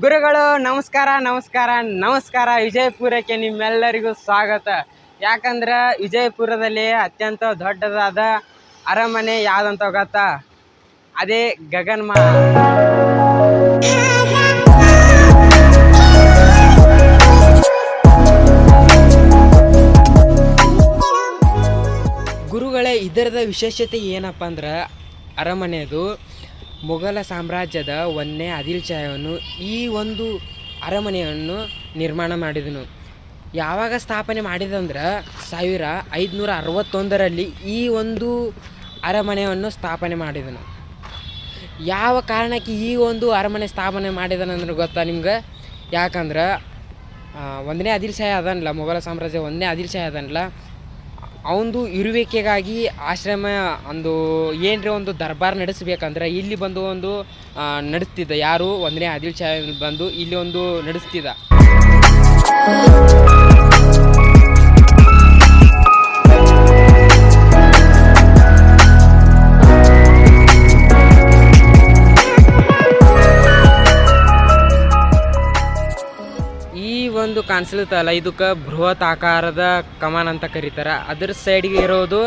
ಗುರುಗಳು ನಮಸ್ಕಾರ ನಮಸ್ಕಾರ ನಮಸ್ಕಾರ. ವಿಜಯಪುರಕ್ಕೆ ನಿಮ್ಮೆಲ್ಲರಿಗೂ ಸ್ವಾಗತ. ಯಾಕಂದ್ರೆ ವಿಜಯಪುರದಲ್ಲಿ ಅತ್ಯಂತ ದೊಡ್ಡದಾದ ಅರಮನೆ ಯಾವುದಂತ ಗೊತ್ತಾ? ಅದೇ ಗಗನ್ ಮಹಲ್. ಗುರುಗಳೇ, ಇದರದ ವಿಶೇಷತೆ ಏನಪ್ಪ ಅಂದ್ರೆ, ಅರಮನೆಯದು ಮೊಘಲ ಸಾಮ್ರಾಜ್ಯದ 1ನೇ ಆದಿಲ್ ಶಾಹನು ಈ ಒಂದು ಅರಮನೆಯನ್ನು ನಿರ್ಮಾಣ ಮಾಡಿದನು. ಯಾವಾಗ ಸ್ಥಾಪನೆ ಮಾಡಿದಂದ್ರೆ 1561ರಲ್ಲಿ ಈ ಒಂದು ಅರಮನೆಯನ್ನು ಸ್ಥಾಪನೆ ಮಾಡಿದನು. ಯಾವ ಕಾರಣಕ್ಕೆ ಈ ಒಂದು ಅರಮನೆ ಸ್ಥಾಪನೆ ಮಾಡಿದನಂದ್ರೆ ಗೊತ್ತಾ ನಿಮ್ಗೆ? ಯಾಕಂದ್ರೆ 1ನೇ ಆದಿಲ್ ಶಾಹ ಅದನಲ್ಲ, ಮೊಘಲ ಸಾಮ್ರಾಜ್ಯ 1ನೇ ಆದಿಲ್ ಶಾಹ ಅದನಲ್ಲ, ಅವನದು ಇರುವಿಕೆಗಾಗಿ ಆಶ್ರಮ ಏನರ ಒಂದು ದರ್ಬಾರ್ ನಡೆಸಬೇಕಂದ್ರೆ ಇಲ್ಲಿ ಬಂದು ನಡೆಸ್ತಿದ್ದ. ಯಾರು? 1ನೇ ಆದಿಲ್ ಶಾಹ ಬಂದು ಇಲ್ಲಿ ನಡೆಸ್ತಿದ್ದ. ಕಾಣಿಸ್ಲತ್ತಲ್ಲ, ಇದಕ್ಕೆ ಬೃಹತ್ ಆಕಾರದ ಕಮಾನ್ ಅಂತ ಕರೀತಾರೆ. ಅದ್ರ ಸೈಡ್ಗೆ ಇರೋದು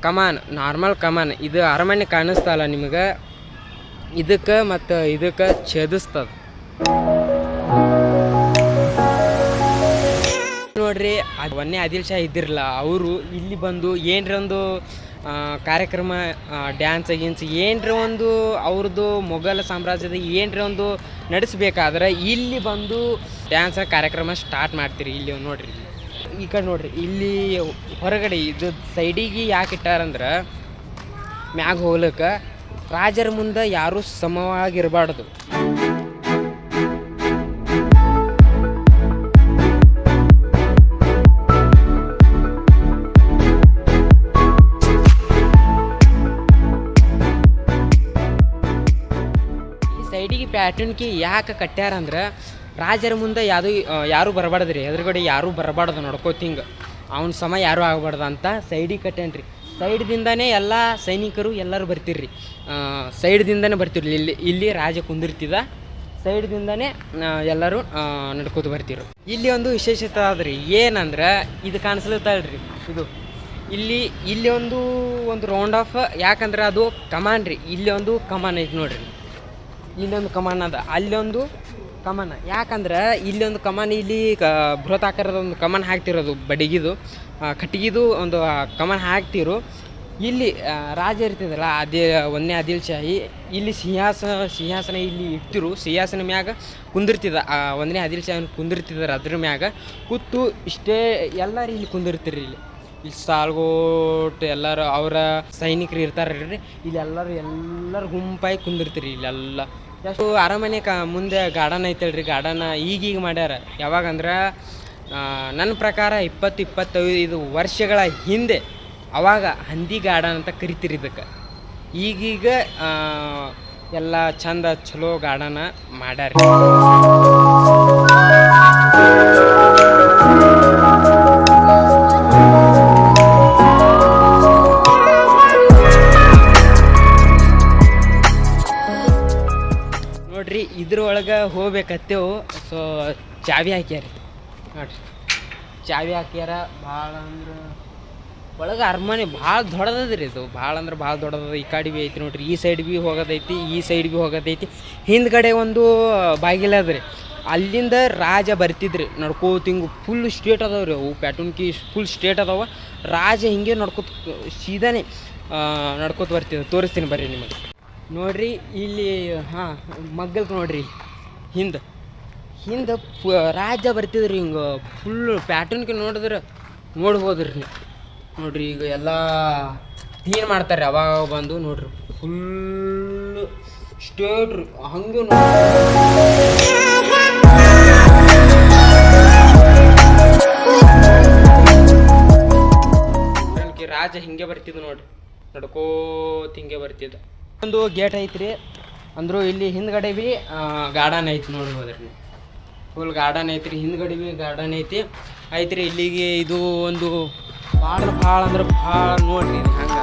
ಕಮಾನ್, ನಾರ್ಮಲ್ ಕಮಾನ್. ಇದು ಅರಮನೆ ಕಾಣಿಸ್ತಲ್ಲ ನಿಮಗೆ, ಇದಕ್ಕೆ ಮತ್ತು ಇದಕ್ಕೆ ಛೇದಿಸ್ತದ ನೋಡ್ರಿ. ಅದು 1ನೇ ಆದಿಲ್ ಶಾಹ ಇದ್ದಿರಲ್ಲ, ಅವರು ಇಲ್ಲಿ ಬಂದು ಏನರ ಕಾರ್ಯಕ್ರಮ, ಡ್ಯಾನ್ಸ್ ಗೀನ್ಸ್ ಏನರ ಅವ್ರದ್ದು ಮೊಘಲ ಸಾಮ್ರಾಜ್ಯದ ಏನರ ನಡೆಸಬೇಕಾದ್ರೆ ಇಲ್ಲಿ ಬಂದು ಡ್ಯಾನ್ಸ್ ಕಾರ್ಯಕ್ರಮ ಸ್ಟಾರ್ಟ್ ಮಾಡ್ತೀರಿ. ಇಲ್ಲಿ ನೋಡ್ರಿ, ಈ ಕಡೆ ನೋಡ್ರಿ, ಇಲ್ಲಿ ಹೊರಗಡೆ ಇದು ಸೈಡಿಗೆ ಯಾಕೆ ಇಟ್ಟಾರಂದ್ರೆ, ಮ್ಯಾಗ ಹೋಗ್ಲಿಕ್ಕೆ ರಾಜರ ಮುಂದೆ ಯಾರೂ ಸಮವಾಗಿರಬಾರ್ದು. ಸೈಡಿಗೆ ಪ್ಯಾಟರ್ನ್ಗೆ ಯಾಕೆ ಕಟ್ಟ್ಯಾರಂದ್ರೆ, ರಾಜರ ಮುಂದೆ ಯಾರೂ ಬರಬಾರ್ದ್ರಿ, ಎದುರುಗಡೆ ಯಾರೂ ಬರಬಾರ್ದು, ನೋಡ್ಕೋತ ಹಿಂಗೆ ಅವ್ನ ಸಮ ಯಾರೂ ಆಗಬಾರ್ದು ಅಂತ ಸೈಡಿಗೆ ಕಟ್ಟ್ಯಾನ್ರಿ. ಸೈಡ್ದಿಂದನೇ ಎಲ್ಲ ಸೈನಿಕರು ಎಲ್ಲರೂ ಬರ್ತಿರ್ರಿ, ಸೈಡ್ದಿಂದನೇ ಬರ್ತಿರ್ಲಿ. ಇಲ್ಲಿ ರಾಜ ಕುಂದಿರ್ತಿದ್ದ, ಸೈಡ್ದಿಂದನೇ ಎಲ್ಲರೂ ನಡ್ಕೋತ ಬರ್ತಿರು. ಇಲ್ಲಿ ಒಂದು ವಿಶೇಷತೆ ಆದ್ರಿ, ಏನಂದ್ರೆ ಇದು ಕಾಣಿಸ್ಲತ್ತಲ್ರಿ, ಇಲ್ಲಿ ಒಂದು ರೌಂಡ್ ಆಫ್, ಯಾಕಂದ್ರೆ ಅದು ಕಮಾನ್ ರೀ. ಇಲ್ಲಿ ಕಮಾನ್ ಐತಿ ನೋಡ್ರಿ, ಇಲ್ಲೊಂದು ಕಮಾನ್ ಅದ, ಅಲ್ಲೊಂದು ಕಮಾನ. ಯಾಕಂದ್ರೆ ಇಲ್ಲೊಂದು ಕಮಾನ್, ಇಲ್ಲಿ ಬೃಹತ್ ಆಕಾರದ ಒಂದು ಕಮಾನ್ ಹಾಕ್ತಿರೋದು, ಬಡಿಗಿದು ಕಟ್ಟಿಗಿದು ಒಂದು ಕಮಾನ್ ಹಾಕ್ತಿರು. ಇಲ್ಲಿ ರಾಜ ಇರ್ತಿದ್ದಲ್ಲ, ಅದೇ 1ನೇ ಆದಿಲ್ ಶಾಹಿ, ಇಲ್ಲಿ ಸಿಂಹಾಸನ ಇಲ್ಲಿ ಇಟ್ಟಿರು. ಸಿಂಹಾಸನ ಮ್ಯಾಗ ಕುಂದಿರ್ತಿದ್ದ 1ನೇ ಆದಿಲ್ ಶಾಹನ ಕುಂದಿರ್ತಿದ್ದಾರೆ. ಅದ್ರ ಮ್ಯಾಗ ಕೂತು ಇಷ್ಟೇ ಎಲ್ಲರೂ ಇಲ್ಲಿ ಕುಂದಿರ್ತಿರಿ. ಇಲ್ಲಿ ಸಾಲ್ಗೋಟ್ ಎಲ್ಲರೂ ಅವರ ಸೈನಿಕರು ಇರ್ತಾರ್ರಿ. ಇಲ್ಲಿ ಎಲ್ಲರೂ ಗುಂಪಾಗಿ ಕುಂದಿರ್ತೀರಿ. ಇಲ್ಲೆಲ್ಲ ಎಷ್ಟು ಅರಮನೆ ಮುಂದೆ ಗಾರ್ಡನ್ ಐತಲ್ರಿ, ಗಾರ್ಡನ್ ಈಗೀಗ ಮಾಡ್ಯಾರ. ಯಾವಾಗಂದ್ರೆ ನನ್ನ ಪ್ರಕಾರ 20-25 ವರ್ಷಗಳ ಹಿಂದೆ ಅವಾಗ ಹಂದಿ ಗಾರ್ಡನ್ ಅಂತ ಕರಿತೀರಿ ಇದಕ್ಕೆ. ಈಗೀಗ ಎಲ್ಲ ಚಂದ ಚಲೋ ಗಾರ್ಡನ ಮಾಡ್ಯಾರ. ನೋಡ್ರಿ, ಇದ್ರೊಳಗೆ ಹೋಗ್ಬೇಕತ್ತೇವು. ಸೊ ಚಾವಿ ಹಾಕ್ಯಾರ ನೋಡ್ರಿ, ಚಾವಿ ಹಾಕ್ಯಾರ. ಭಾಳ ಅಂದ್ರೆ ಒಳಗೆ ಅರಮನೆ ಭಾಳ ದೊಡ್ಡದದ್ರಿ. ಇದು ಭಾಳ ಅಂದ್ರೆ ಭಾಳ ದೊಡ್ಡದ. ಈ ಕಡೆ ಭೀ ಐತಿ ನೋಡ್ರಿ, ಈ ಸೈಡ್ ಭೀ ಹೋಗೋದೈತಿ, ಈ ಸೈಡ್ ಭೀ ಹೋಗೋದೈತಿ. ಹಿಂದ್ಗಡೆ ಒಂದು ಬಾಗಿಲದ್ರಿ, ಅಲ್ಲಿಂದ ರಾಜ ಬರ್ತಿದ್ರಿ ನಡ್ಕೋತ. ಹಿಂಗೆ ಫುಲ್ ಸ್ಟೇಟ್ ಅದಾವ್ರಿ ಅವು, ಪ್ಯಾಟೂನ್ಕಿ ಫುಲ್ ಸ್ಟೇಟ್ ಅದಾವ. ರಾಜ ಹಿಂಗೆ ನಡ್ಕೋತ ಸೀದಾನೆ ನಡ್ಕೋತ ಬರ್ತಿದ್ದ. ತೋರಿಸ್ತೀನಿ ಬರ್ರಿ ನಿಮಗೆ. ನೋಡ್ರಿ ಇಲ್ಲಿ ಮಗ್ಗಲ್ಗೆ ನೋಡ್ರಿ, ಹಿಂದೆ ರಾಜ ಬರ್ತಿದ್ರಿ. ಹಿಂಗೆ ಫುಲ್ ಪ್ಯಾಟರ್ನ್ಗೆ ನೋಡಿದ್ರೆ ನೋಡ್ಬೋದ್ರಿ ನೀವು. ನೋಡ್ರಿ ಈಗ ಎಲ್ಲ ಕ್ಲೀನ್ ಮಾಡ್ತಾರೆ ಅವಾಗ ಬಂದು. ನೋಡ್ರಿ ಫುಲ್ ಸ್ಟೇಟ್ ರೀ, ಹಂಗೆ ರಾಜ ಹಿಂಗೆ ಬರ್ತಿದ್ದ ನೋಡ್ರಿ, ನಡ್ಕೋತ ಹಿಂಗೆ ಬರ್ತಿದ್ದ. ಒಂದು ಗೇಟ್ ಐತ್ರಿ, ಅಂದ್ರು ಇಲ್ಲಿ ಹಿಂದ್ಗಡೆ ಭೀ ಗಾರ್ಡನ್ ಐತಿ. ನೋಡ್ಬೋದ್ರಿ, ಫುಲ್ ಗಾರ್ಡನ್ ಐತ್ರಿ, ಹಿಂದ್ಗಡೆ ಭೀ ಗಾರ್ಡನ್ ಐತಿ. ಇಲ್ಲಿಗೆ ಇದು ಒಂದು ಭಾಳ ಅಂದ್ರೆ ಭಾಳ ನೋಡ್ರಿ, ಇದು ಹಂಗೆ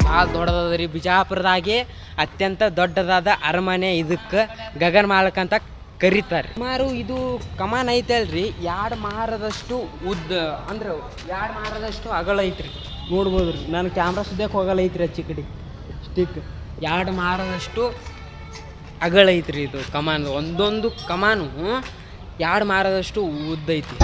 ಭಾಳ ದೊಡ್ಡದದ ರೀ. ಬಿಜಾಪುರದಾಗೆ ಅತ್ಯಂತ ದೊಡ್ಡದಾದ ಅರಮನೆ ಇದಕ್ಕೆ ಗಗನ್ ಮಾಲಕ್ ಅಂತ ಕರೀತಾರೆ. ಸುಮಾರು ಇದು ಕಮಾನ್ ಐತಲ್ರಿ 2 ಮಾರದಷ್ಟು ಉದ್ದ, ಅಂದ್ರೆ 2 ಮಾರದಷ್ಟು ಅಗಲ ಐತ್ರಿ. ನೋಡ್ಬೋದು ರೀ, ನಾನು ಕ್ಯಾಮ್ರಾ ಸುದ್ಯಕ್ಕೆ ಹೋಗಲ್ಲ ಐತ್ರಿ ಹಚ್ಚಿ ಕಡೆ ಸ್ಟಿಕ್. 2 ಮಾರದಷ್ಟು ಅಗಲ ಐತ್ರಿ ಇದು ಕಮಾನು. ಒಂದೊಂದು ಕಮಾನು 2 ಮಾರದಷ್ಟು ಉದ್ದ ಐತಿ.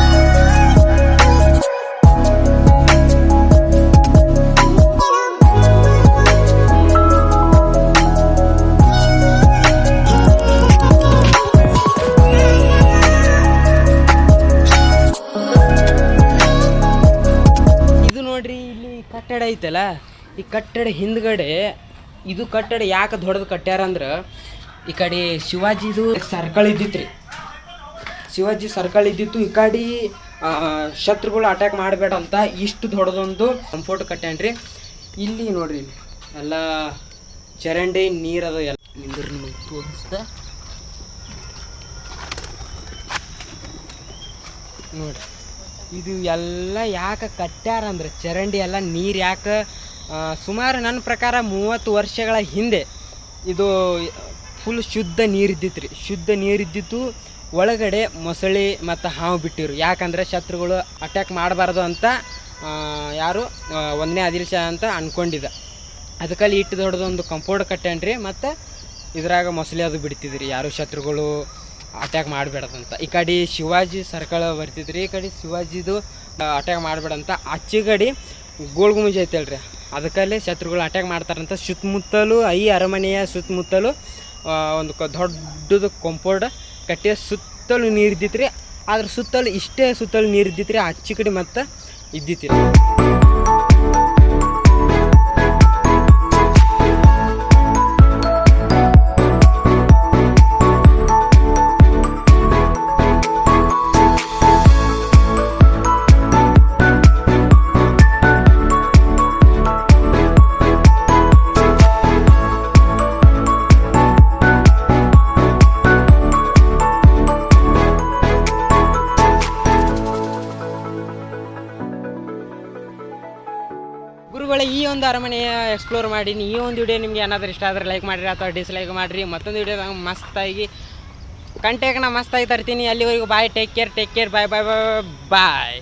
ನೋಡ್ರಿ ಇಲ್ಲಿ ಕಟ್ಟಡ ಐತಲ್ಲ, ಈ ಕಟ್ಟಡ ಹಿಂದ್ಗಡೆ ಇದು ಕಟ್ಟಡ ಯಾಕೆ ದೊಡ್ಡದು ಕಟ್ಟ್ಯಾರ ಅಂದ್ರೆ ಈ ಕಡೆ ಶಿವಾಜಿದು ಸರ್ಕಲ್ ಇದ್ದಿತ್ತು. ಶಿವಾಜಿ ಸರ್ಕಲ್ ಇದ್ದಿತ್ತು. ಈ ಕಡೆ ಶತ್ರುಗಳು ಅಟ್ಯಾಕ್ ಮಾಡಬೇಡ ಅಂತ ಇಷ್ಟು ದೊಡ್ಡದೊಂದು ಕಂಫೋರ್ಟ್ ಕಟ್ಟ್ಯಾನ್ರಿ. ಇಲ್ಲಿ ನೋಡ್ರಿ, ಇಲ್ಲಿ ಎಲ್ಲ ಚರಂಡಿ ನೀರದು ಎಲ್ಲ ನಿಂದ್ರ ನಿಮಗೆ ತೋರಿಸ್ದ ನೋಡ್ರಿ. ಇದು ಎಲ್ಲ ಯಾಕೆ ಕಟ್ಟ್ಯಾರ ಅಂದ್ರೆ ಚರಂಡಿ ಎಲ್ಲ ನೀರು ಯಾಕೆ ಸುಮಾರು ನನ್ನ ಪ್ರಕಾರ 30 ವರ್ಷಗಳ ಹಿಂದೆ ಇದು ಫುಲ್ ಶುದ್ಧ ನೀರಿದ್ದಿತ್ತು ರೀ. ಶುದ್ಧ ನೀರಿದ್ದಿತ್ತು. ಒಳಗಡೆ ಮೊಸಳೆ ಮತ್ತು ಹಾವು ಬಿಟ್ಟಿರು. ಯಾಕಂದರೆ ಶತ್ರುಗಳು ಅಟ್ಯಾಕ್ ಮಾಡಬಾರ್ದು ಅಂತ ಯಾರು 1ನೇ ಆದಿಲ್ ಶಾ ಅಂತ ಅಂದ್ಕೊಂಡಿದ್ದ. ಅದಕ್ಕಲ್ಲಿ ಇಟ್ಟು ದೊಡ್ಡದೊಂದು ಕಂಪೌಂಡ್ ಕಟ್ಟ್ಯಾನ್ರಿ. ಮತ್ತು ಇದ್ರಾಗ ಮೊಸಳೆ ಅದು ಬಿಡ್ತಿದ್ರಿ, ಯಾರು ಶತ್ರುಗಳು ಅಟ್ಯಾಕ್ ಮಾಡಬೇಡದಂತ. ಈ ಕಡೆ ಶಿವಾಜಿ ಸರ್ಕಲ್ ಬರ್ತಿದ್ರಿ, ಈ ಕಡೆ ಶಿವಾಜಿದು ಅಟ್ಯಾಕ್ ಮಾಡಬೇಡಂತ. ಆಚೆ ಕಡೆ ಗೋಲ್ ಗುಂಬಜ್ ಐತಲ್ರಿ, ಅದಕ್ಕಲ್ಲೇ ಶತ್ರುಗಳು ಅಟ್ಯಾಕ್ ಮಾಡ್ತಾರಂತ. ಸುತ್ತಮುತ್ತಲೂ ಈ ಅರಮನೆಯ ಸುತ್ತಮುತ್ತಲೂ ಒಂದು ದೊಡ್ಡದು ಕಂಪೌಂಡ್ ಕಟ್ಟಿ ಸುತ್ತಲೂ ನೀರಿದ್ದಿತ್ತು ರೀ. ಆದ್ರೆ ಸುತ್ತಲೂ ಇಷ್ಟೇ ಸುತ್ತಲೂ ನೀರಿದ್ದಿತ್ತು ರೀ, ಆಚೆ ಕಡೆ ಮತ್ತು ಇದ್ದಿತ್ತು ರೀ. ಗುರುಗಳೇ, ಈ ಒಂದು ಅರಮನೆಯ ಎಕ್ಸ್ಪ್ಲೋರ್ ಮಾಡೀನಿ. ಈ ಒಂದು ವಿಡಿಯೋ ನಿಮ್ಗೆ ಏನಾದರೂ ಇಷ್ಟ ಆದರೆ ಲೈಕ್ ಮಾಡಿರಿ ಅಥವಾ ಡಿಸ್ಲೈಕ್ ಮಾಡಿರಿ. ಮತ್ತೊಂದು ವಿಡಿಯೋದಾಗ ಮಸ್ತಾಗಿ ಕಂಟೆಂಟ್ನ ಮಸ್ತಾಗಿ ತರ್ತೀನಿ. ಅಲ್ಲಿವರೆಗೂ ಬಾಯ್, ಟೇಕ್ ಕೇರ್, ಬಾಯ್ ಬಾಯ್ ಬಾಯ್ ಬಾಯ್.